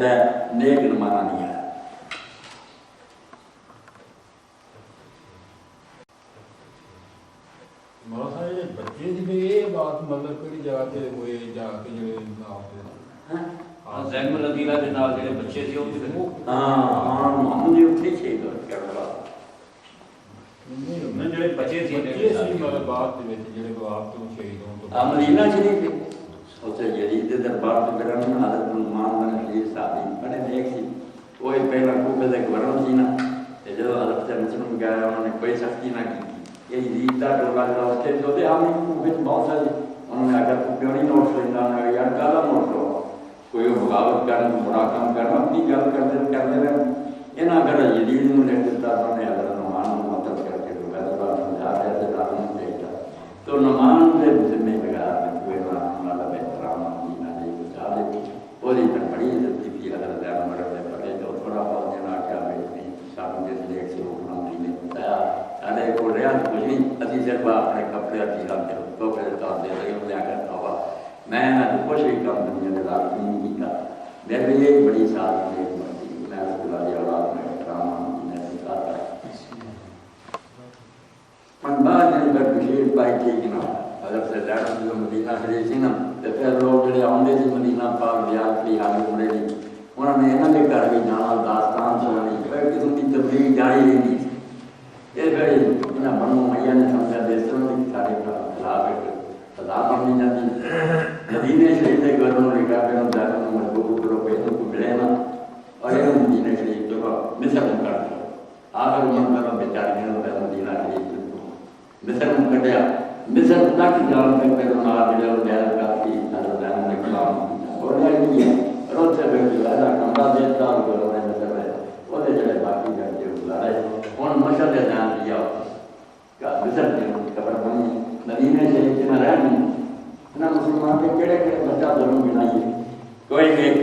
نیک نمانا نہیں آیا۔ مولا صاحب بچے جی یہ بات مطلب کہڑی جگہ تے ہوئے جا کے جڑے زین العدیلہ کے نال جڑے بچے تھے وہ ہاں محمد جی اتنے چھے گا کربلا جڑے بچے تھے مطلب بات دے وچ جڑے آپ تو شہید ہون تو مدینہ شریف اسے یزید دربار تو کرن حضرت نعمان بن بشیر صاحب بڑے نیک سی وہ پہلا کوفے دے گورنر سی نا تے جو حضرت مسلم گیا انہوں نے کوئی سختی نہ کی یہ یزید دا ٹولا کا اس کے جو تے ہم کوفے بہت سارے انہوں نے اگر کوئی نہیں نوٹ لینا انہوں نے یار کالا نوٹ لو کوئی بغاوت کرنا برا کام کرنا اپنی گل کرتے رہے انہاں اگر یزید نو لکھ دیتا انہوں نے حضرت نعمان کو مطلب کر کے بات سمجھا دیا تے تعلیم چاہیے تو نعمان دے ذمہ لگا کوئی والا احترام دینا دے بچا دے وہی تے بڑی عزت کی حضرت عمر نے پڑھے جو تھوڑا بہت جنا کیا بیٹھے سب جس لے کے حکم نے بتایا سارے کو رہا کچھ نہیں اسی صرف اپنے کپڑے اچھی رکھ کے تو پھر تو دے رہے ہوں لیا کرتا ہوا میں کچھ بھی کام دنیا کے رات نہیں کیا میں بھی ایک بڑی ساتھ میں رسول اللہ اولاد میں احترام نے سکھاتا من بعد جن پر بشیر پائی ٹھیک نہ حضرت سے زیادہ جو مدینہ شریف سی نا تو پھر لوگ جڑے آتے تھے مدینہ پاک ریاض کی حال عمرے دی انہوں نے یہاں کے گھر بھی جانا داستان سنانی پھر قسم کی تبلیغ جاری رہی تھی یہ بڑے انہیں بنو میاں نے سمجھا دیسوں کی سارے خلاف ایک سزا بننی جاتی مدینہ شریف کے گھروں نے کہا کہ داروں مجبور کرو پیسوں کو ملے نا اور یہ مدینہ شریف جو مصر میں کر دیا آخر عمر کا بیچارے نے مدینہ شریف مصر میں کٹیا مصر تک جان تک پھر انہاں جڑے وہ غیر کافی حضرت نے کلام اور یہ ہے روز سے بیٹھ کے کمرہ دیتا اور گھروں نے مصر میں وہ جڑے باقی گھر کے گزارے ان مشہد جان دیا کہ مصر کی قبر بنی مدینہ شریف میں رہنی نہ مسلمان کے کہڑے کہڑے بچہ ضرور بنائیے کوئی ایک